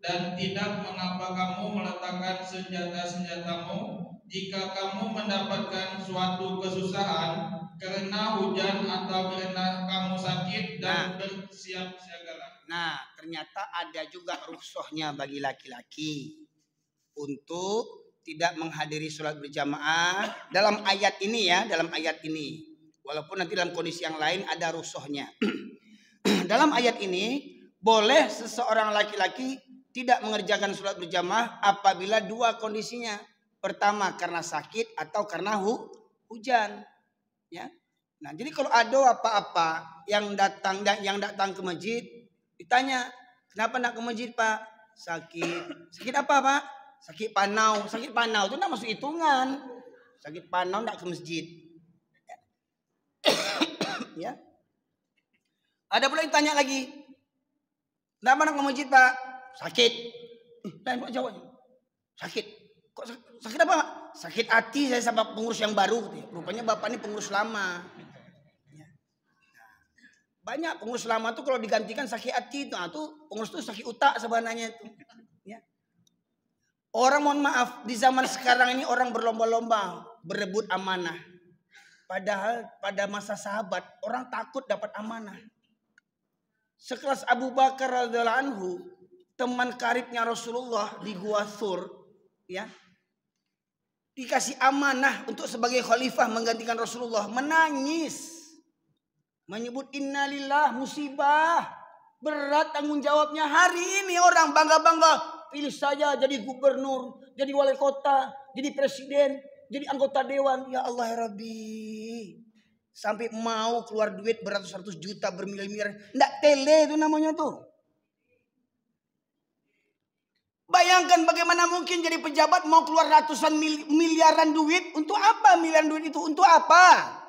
dan tidak mengapa kamu meletakkan senjata-senjatamu jika kamu mendapatkan suatu kesusahan karena hujan atau karena kamu sakit, dan bersiap-siagalah. Nah, ternyata ada juga rukhsahnya bagi laki-laki untuk tidak menghadiri sholat berjamaah dalam ayat ini ya, dalam ayat ini. Walaupun nanti dalam kondisi yang lain ada rukhsahnya. Dalam ayat ini boleh seseorang laki-laki tidak mengerjakan sholat berjamaah apabila dua kondisinya. Pertama karena sakit atau karena hujan, ya. Nah, jadi kalau ada apa-apa yang datang ke masjid, ditanya, kenapa nak ke masjid Pak? Sakit. Sakit apa Pak? Sakit panau. Sakit panau itu nak masuk hitungan. Sakit panau nak ke masjid. Ya. Ada pula yang tanya lagi, kenapa nak ke masjid Pak? Sakit. Lain Pak jawab. Sakit. Kok sakit apa? Sakit hati saya sama pengurus yang baru. Rupanya bapak ini pengurus lama. Banyak pengurus lama tuh kalau digantikan sakit hati itu, nah, tuh pengurus tuh sakit utak sebenarnya itu. Ya. Orang mohon maaf di zaman sekarang ini orang berlomba-lomba berebut amanah. Padahal pada masa sahabat orang takut dapat amanah. Sekelas Abu Bakar radhiyallahu anhu, teman karibnya Rasulullah di Gua Thur, ya. Dikasih amanah untuk sebagai khalifah menggantikan Rasulullah, menangis, menyebut innalillah, musibah berat tanggung jawabnya. Hari ini orang bangga-bangga, pilih saja jadi gubernur, jadi wali kota, jadi presiden, jadi anggota dewan. Ya Allah ya Rabbi, Sampai mau keluar duit beratus-ratus juta, bermiliar-miliar. Nggak tele itu namanya tuh. Bayangkan bagaimana mungkin jadi pejabat mau keluar ratusan miliaran duit. Untuk apa miliaran duit itu? Untuk apa?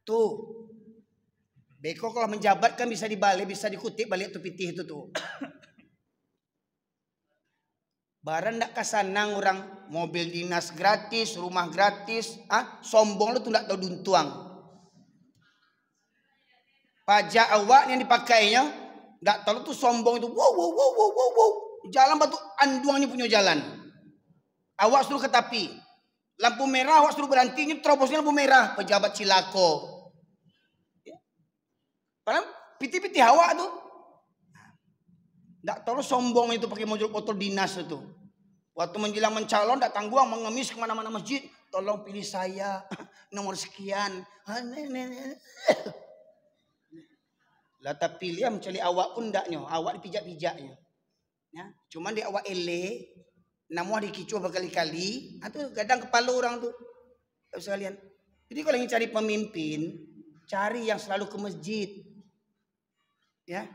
Tuh. Beko kalau menjabat kan bisa dibalik, bisa dikutip balik tuh pitih itu tuh. Barang ndak kasanang orang, mobil dinas gratis, rumah gratis, sombong lu tuh ndak tahu duntuang. Pajak awak yang dipakainya ndak tahu tuh sombong itu. Wow. Jalan batu anduangnya punya jalan. Awak suruh ke tapi. Lampu merah awak suruh berhenti, ini terobosnya lampu merah, pejabat cilako. Padahal piti-piti awak tuh. Nggak tahu sombong itu pakai motor dinas itu. Waktu menjelang mencalon nggak tangguang mengemis kemana-mana masjid. Tolong pilih saya nomor sekian. Lah tapi pilih mencari awak pun ndaknya. Awak dipijak-pijaknya. Ya, cuman di awak ele, namuah dikicau berkali-kali. Itu kadang kepala orang tuh. Sekalian. Jadi kalau ingin cari pemimpin, cari yang selalu ke masjid. Ya.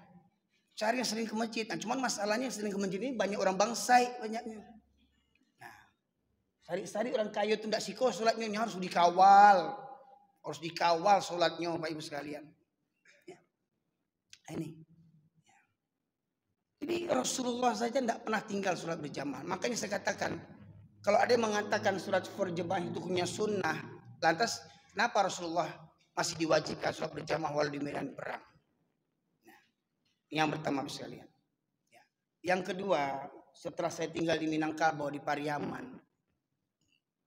Cari yang sering ke masjid. Nah, cuman masalahnya yang sering ke masjid ini banyak orang bangsai banyaknya. Nah, sari-sari orang kaya itu tidak siko sholatnya harus dikawal. Harus dikawal sholatnya Bapak Ibu sekalian. Ya. Ini. Ya. Jadi Rasulullah saja tidak pernah tinggal sholat berjamaah. Makanya saya katakan, kalau ada yang mengatakan sholat berjamaah itu hukumnya sunnah, lantas kenapa Rasulullah masih diwajibkan sholat berjamaah walau di medan perang? Yang pertama sekalian. Ya. Yang kedua, setelah saya tinggal di Minangkabau di Pariaman,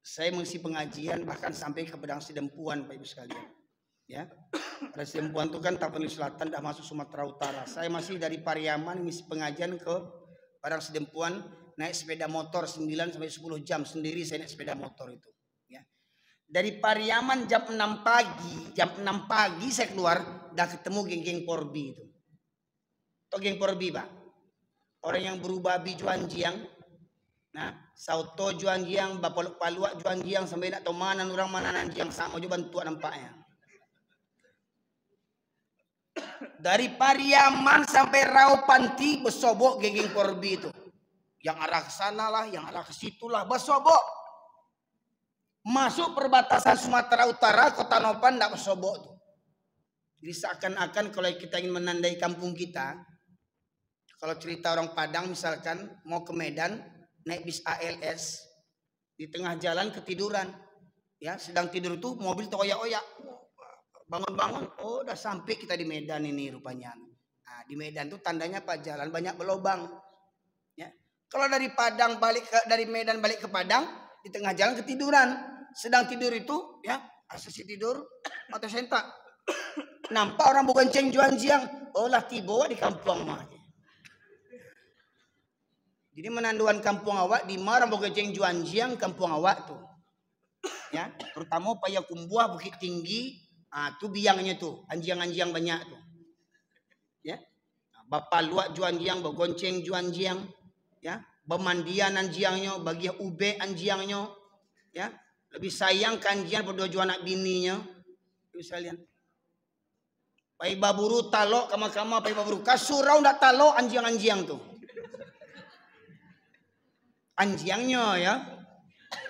saya mengisi pengajian bahkan sampai ke Padang Sidempuan Bapak Ibu sekalian. Ya. Padang Sidempuan itu kan Tapanuli Selatan dah masuk Sumatera Utara. Saya masih dari Pariaman mengisi pengajian ke Padang Sidempuan naik sepeda motor 9 sampai 10 jam sendiri saya naik sepeda motor itu. Ya. Dari Pariaman jam 6 pagi saya keluar dah ketemu geng-geng Porbi itu. Atau geng Porbi Pak. Orang yang berubah babi Juanjiang. Nah, Sauto Juanjiang, Bapak Paluak Juanjiang sampai nak tahu mana orang mana Nanjiang sama juga bantuan nampaknya. Dari Pariaman sampai Raupanti besobok geng-geng Porbi itu. Yang arah ke sana lah, yang arah ke situ lah, besobok. Masuk perbatasan Sumatera Utara, Kota Nopan tidak besobok tuh. Jadi seakan-akan kalau kita ingin menandai kampung kita, kalau cerita orang Padang misalkan mau ke Medan naik bis ALS di tengah jalan ketiduran, ya sedang tidur tuh mobil teroyak-oyak, bangun-bangun, oh udah sampai kita di Medan ini rupanya. Nah, di Medan tuh tandanya apa jalan banyak berlobang. Ya. Kalau dari dari Medan balik ke Padang di tengah jalan ketiduran, sedang tidur itu ya asasi tidur mata sentak, nampak orang bogonceng Juanjiang, oh lah tiba di kampung mah. Jadi menanduan kampung awak di Marang Bogejeng Juanjiang kampung awak tuh. Ya, terutama Payakumbuh Bukit Tinggi, tuh biangnya tuh, anjiang-anjiang banyak tuh. Ya. Bapak Luak Juanjiang, Bogonceng Juanjiang, ya, Bemandian anjiangnya, bagian ube anjiangnya, ya. Lebih sayang kan anjiang berdua jual anak bininya. Bisa lihat. Pai baburu talok kama-kama pai baburu kasurau ndak talok anjiang-anjiang tuh. Anjiangnya ya,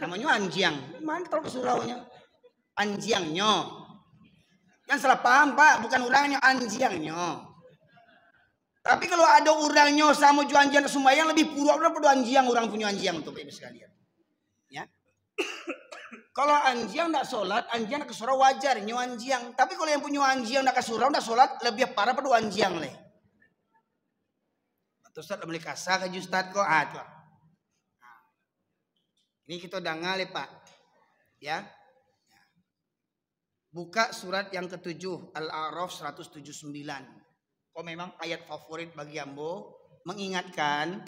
namanya anjiang. Mantap suraunya. Anjiangnya. Yang salah paham Pak, bukan orangnya anjiangnya. Tapi kalau ada orangnya sama anjiang sembahyang lebih puruk daripada anjiang orang punya anjiang tuh Bapak sekalian. Ya. Kalau anjiang tidak sholat, anjiang ke surau wajar nyo anjiang. Tapi kalau yang punya anjiang tidak ke surau, tidak sholat lebih parah pada anjiang leh. Atau Ustaz boleh kasar ke Ustaz kok tuh. Ini kita udah ngalih Pak. Ya. Buka surat yang ke-7 Al-A'raf 179. Kok memang ayat favorit bagi Ambo, mengingatkan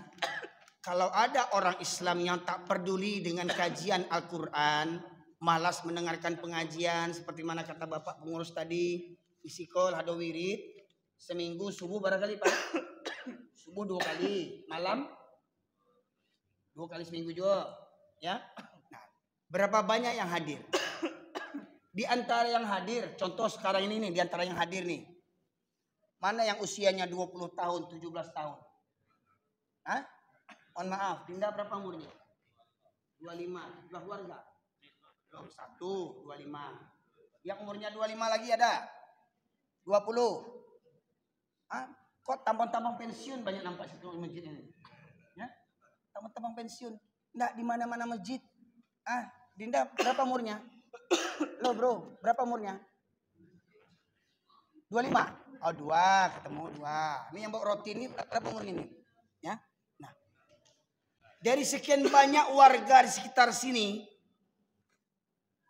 kalau ada orang Islam yang tak peduli dengan kajian Al-Quran, malas mendengarkan pengajian seperti mana kata Bapak pengurus tadi, isikol hado wirid seminggu subuh barangkali Pak. Subuh 2 kali, malam 2 kali seminggu juga. Ya, nah, berapa banyak yang hadir? Di antara yang hadir, contoh sekarang ini nih, di antara yang hadir nih. Mana yang usianya 20 tahun, 17 tahun? Hah? Mohon maaf, Dinda berapa umurnya? 25. Sudah keluarga? Belum, 1, 25. Yang umurnya 25 lagi ada? 20. Hah? Kok tampang-tampang pensiun banyak nampak di masjid ini? Ya? Tampang-tampang pensiun. Enggak di mana-mana masjid. Ah, Dinda berapa umurnya? Lo bro, berapa umurnya? 25. Oh 2, ketemu 2. Ini yang bawa roti ini berapa umurnya ini? Ya. Nah, dari sekian banyak warga di sekitar sini,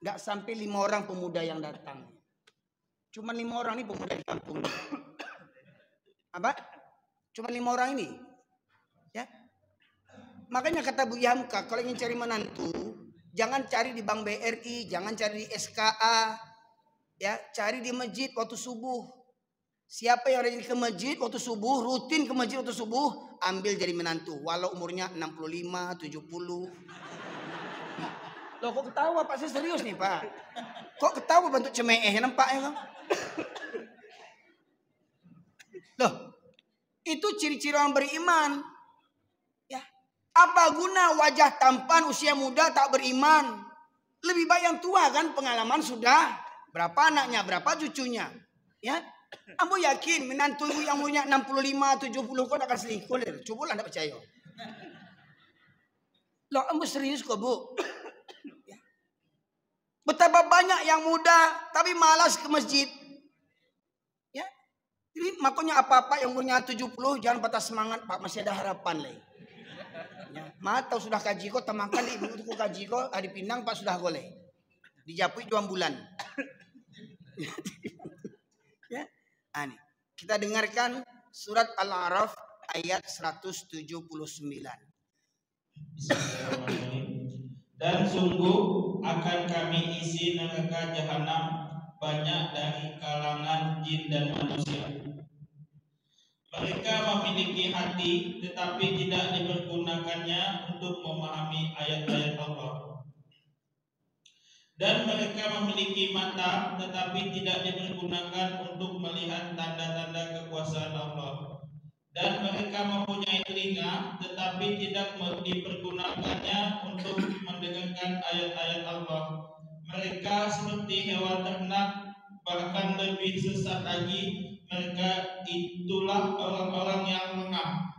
nggak sampai 5 orang pemuda yang datang. Cuma 5 orang ini pemuda di kampung. Apa? Cuma 5 orang ini. Ya. Makanya kata Bu Yamka, kalau ingin cari menantu, jangan cari di Bank BRI, jangan cari di SKA. Ya, cari di masjid waktu subuh. Siapa yang rajin ke masjid waktu subuh, rutin ke masjid waktu subuh, ambil jadi menantu. Walau umurnya 65, 70. Loh kok ketawa Pak? Saya serius nih Pak. Kok ketawa bentuk cemeeh nampaknya kan? Loh, itu ciri-ciri orang beriman. Ya, apa guna wajah tampan usia muda tak beriman? Lebih baik yang tua kan, pengalaman sudah. Berapa anaknya, berapa cucunya. Ya, ambo yakin menantu ibu yang umurnya 65, 70 kok akan selingkuh. Coba lah tidak percaya. Loh, ambo serius kok Bu. Ya. Betapa banyak yang muda tapi malas ke masjid. Ya. Jadi makanya apa-apa yang umurnya 70 jangan patah semangat Pak, masih ada harapan lagi. Ya. Tahu sudah kaji kok temakan di ibu itu kaji kok hari Pinang Pak sudah goleh. Dijapui 2 bulan. Ya. Nih, kita dengarkan surat Al-A'raf ayat 179. Dan sungguh akan kami isi neraka jahanam banyak dari kalangan jin dan manusia. Mereka memiliki hati tetapi tidak dipergunakannya untuk memahami ayat-ayat Allah. Dan mereka memiliki mata tetapi tidak dipergunakan untuk melihat tanda-tanda kekuasaan Allah. Dan mereka mempunyai telinga tetapi tidak dipergunakannya untuk mendengarkan ayat-ayat Allah. Mereka seperti hewan ternak, bahkan lebih sesat lagi. Mereka itulah orang-orang yang lengah.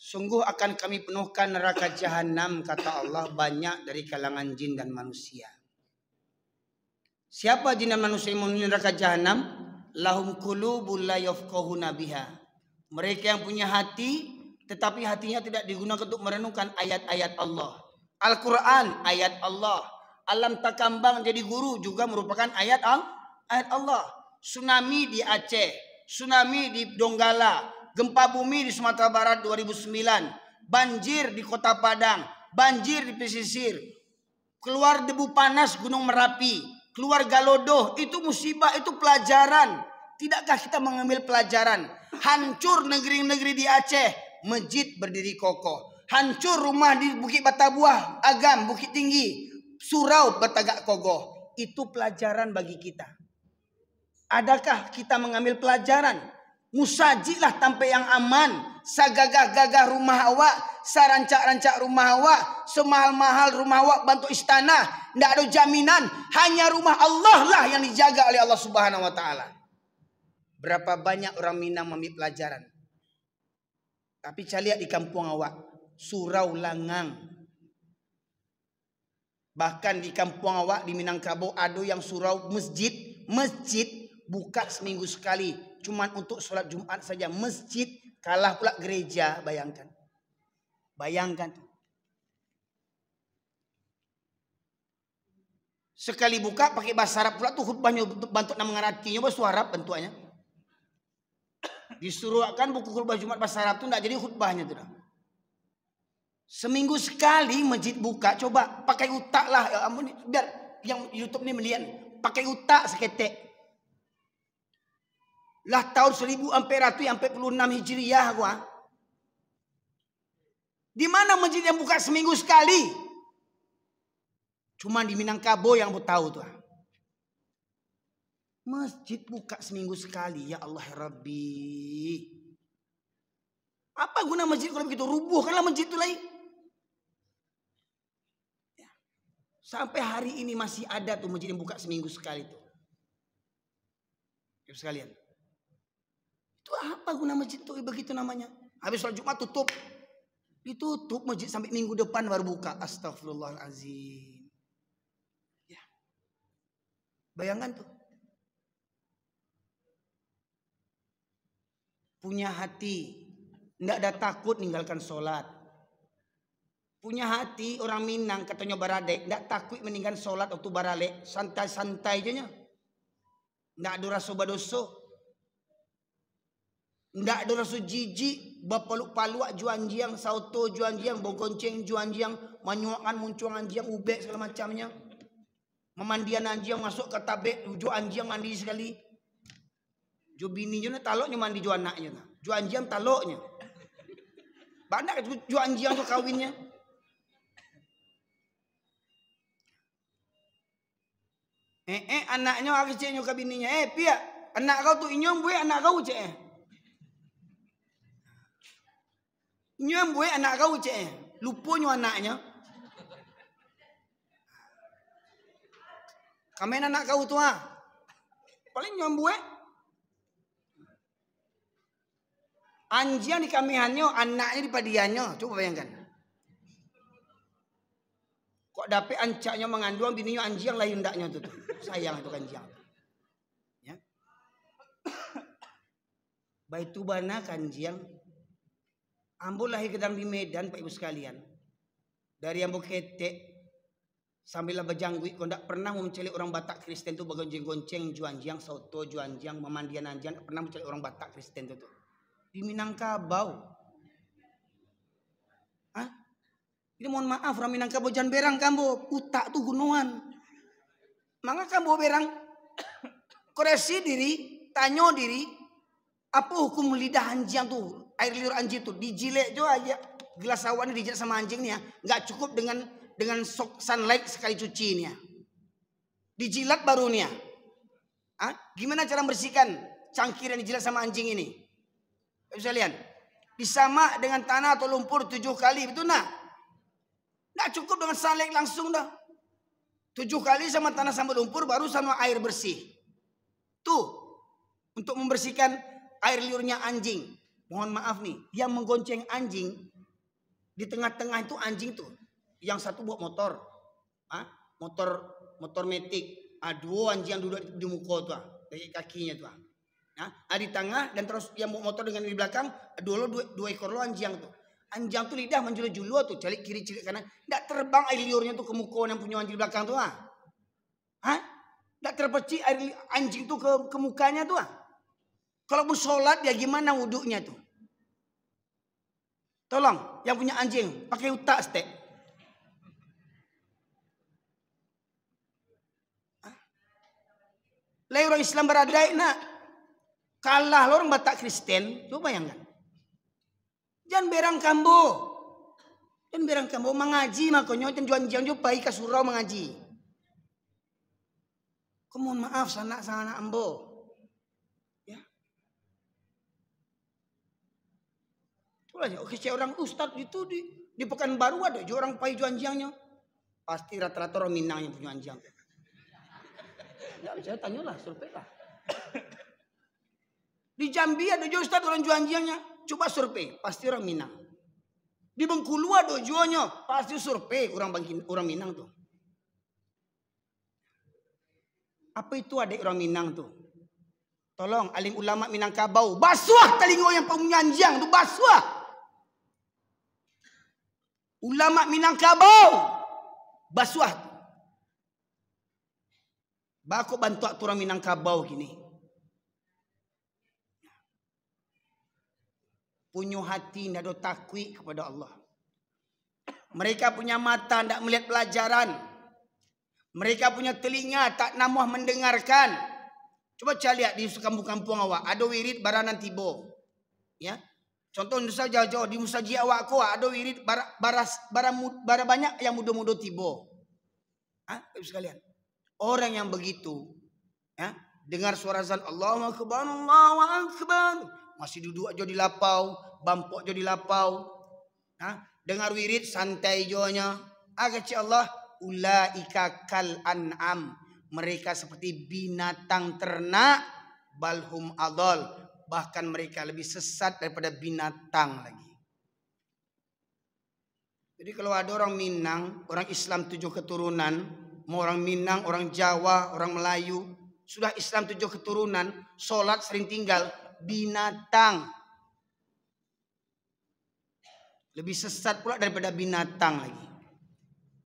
Sungguh akan kami penuhkan neraka jahanam, kata Allah, banyak dari kalangan jin dan manusia. Siapa jin dan manusia yang memenuhi neraka jahanam? Lahum qulubun la yafqahuna biha. Mereka yang punya hati tetapi hatinya tidak digunakan untuk merenungkan ayat-ayat Allah. Al-Quran ayat Allah. Alam takambang jadi guru juga merupakan ayat Allah. Tsunami di Aceh, tsunami di Donggala, gempa bumi di Sumatera Barat 2009, banjir di Kota Padang, banjir di pesisir, keluar debu panas Gunung Merapi, keluar Galodoh, itu musibah, itu pelajaran. Tidakkah kita mengambil pelajaran? Hancur negeri-negeri di Aceh, masjid berdiri kokoh. Hancur rumah di Bukit Batabuah, Agam, Bukit Tinggi, surau bertagak kokoh. Itu pelajaran bagi kita. Adakah kita mengambil pelajaran? Musajilah tanpa yang aman, sagagah-gagah rumah awak, sarancak-rancak rumah awak, semahal-mahal rumah awak bantu istana, tidak ada jaminan. Hanya rumah Allah lah yang dijaga oleh Allah Subhanahu Wa Taala. Berapa banyak orang Minang mengambil pelajaran? Tapi saya lihat di kampung awak, surau langang. Bahkan di kampung awak di Minangkabau ada yang surau masjid buka seminggu sekali. Cuman untuk sholat Jumat saja. Masjid kalah pula gereja. Bayangkan. Bayangkan. Sekali buka pakai bahasa Arab pula tuh khutbahnya bantu nama mengertinya bahasa Arab bentuknya. Disuruh kan buku khutbah Jumat bahasa Arab tuh enggak jadi khutbahnya tuh. Seminggu sekali masjid buka, coba pakai utak lah. Ya ampun, biar yang YouTube ini melihat pakai utak seketek. Lah tahun 1446 Hijriah gua. Di mana masjid yang buka seminggu sekali? Cuma di Minangkabau yang aku tahu tuh. Masjid buka seminggu sekali. Ya Allah ya Rabbi. Apa guna masjid kalau begitu? Rubuhkanlah masjid itu lagi. Ya. Sampai hari ini masih ada tuh masjid yang buka seminggu sekali tuh. Ibu sekalian. Itu apa guna masjid itu? Begitu namanya. Habis sholat Jumat tutup. Ditutup masjid sampai minggu depan baru buka. Astagfirullahaladzim. Ya. Bayangkan tuh. Punya hati. Tidak ada takut meninggalkan sholat. Punya hati orang Minang katanya barade. Tidak takut meninggalkan sholat waktu barale. Santai-santai aja nya. Tidak ada rasa badoso. Tidak ada rasa jijik. Bapaluk-paluk juan jiang. Sauto juan jiang. Bogonceng juan jiang. Manyuakan muncuangan jiang. Ubek segala macamnya. Memandian anjiang masuk ke tabek. Juan jiang mandi sekali. Jo bininya taloknya mandi jo anaknya. Jo anjiang taloknya. Banyak jo anjiang tuh kawinnya. Anaknya harus ceknya ke bininya. Pia, anak kau tuh inyom buat anak kau cek. Inyom buat anak kau cek. Lupanya anaknya. Kamen anak kau tuh paling inyom buat. Anjiang di kamihannya, anaknya di padiannya. Coba bayangkan. Kok dapet ancaknya mengandung, bininya anjiang lain ndaknya tuh. Sayang itu anjiang. Ya. Baitu bana kanjiang. Ambo lahir kedang di Medan, Pak Ibu sekalian. Dari Ambo ketek sambil bejangguik, kau ndak pernah mencari orang Batak Kristen tuh bagonceng-gonceng juanjiang, sauto juanjiang, memandian anjiang, pernah mencari orang Batak Kristen tuh. Di Minangkabau. Hah? Ini mohon maaf, orang Minangkabau jangan berang kambo. Utak tuh gunungan. Maka kambo berang. Koreksi diri, tanyo diri. Apa hukum lidah anjing tuh? Air liur anjing tuh. Dijilek jo aja. Gelas awan dijilek sama anjing nih ya. Nggak cukup dengan sunlight sekali cuci nih ya. Dijilat baru nih ya. Hah? Gimana cara membersihkan cangkir yang dijilat sama anjing ini? Bisa lihat, disama dengan tanah atau lumpur 7 kali, betul nak? Nggak cukup dengan salek langsung dah. 7 kali sama tanah sama lumpur baru sama air bersih. Tuh, untuk membersihkan air liurnya anjing. Mohon maaf nih, yang menggonceng anjing di tengah-tengah itu anjing tuh. Yang satu bawa motor, motor metik. Dua anjing yang duduk di muka tuh, dari kakinya tuh. Nah, di tengah dan terus yang bawa motor dengan di belakang, dua ekor lo anjing tuh. Anjing tuh lidah menjulu-julu tuh, calik kiri calik kanan. Nggak terbang air liurnya tuh ke muka yang punya anjing di belakang tuh. Nggak terpercik air anjing tuh ke mukanya tuh. Kalau mau sholat ya gimana wuduknya tuh? Tolong, yang punya anjing pakai utak stek. Lah orang Islam beradai nak. Kalah orang Batak Kristen, coba bayangkan. Jangan berang kambo. Jangan berang kambo mengaji makanya jangan juan pai ke surau mengaji. Mohon maaf sanak ambo. Ya. Itulah ya, oke orang ustad itu di Pekanbaru ada orang pai juan jiangnya. Pasti rata-rata orang Minang yang punya anjing. Enggak bisa tanyalah, survei lah. Di Jambi ada juga ustaz orang jual anjingnya. Coba survei, pasti orang Minang. Di Bengkulu ada jualnya, pasti survei orang Minang tuh. Apa itu adik orang Minang tuh? Tolong alim ulama Minangkabau, basuh telinga yang punya anjing tuh, basuh. Ulama Minangkabau, basuh. Bako bantu orang Minangkabau gini. Punya hati tidak ada takwi kepada Allah. Mereka punya mata tidak melihat pelajaran. Mereka punya telinga tak namuh mendengarkan. Coba cari lihat di kampung-kampung awak ada wirid baranan tibo. Ya. Contoh Nusa jauh-jauh di Musaji awak ko ada wirid bara banyak yang muda-muda tibo. Ibu sekalian, orang yang begitu, ya, dengar suara azan Allahu Akbar, Allahu Akbar, masih duduk aja di lapau, bampok aja di lapau, dengar wirid santai jonya, kata Allah, ulaika kal an'am, mereka seperti binatang ternak, balhum adol, bahkan mereka lebih sesat daripada binatang lagi. Jadi kalau ada orang Minang, orang Islam 7 keturunan, mau orang Minang, orang Jawa, orang Melayu, sudah Islam 7 keturunan, sholat sering tinggal, binatang. Lebih sesat pula daripada binatang lagi.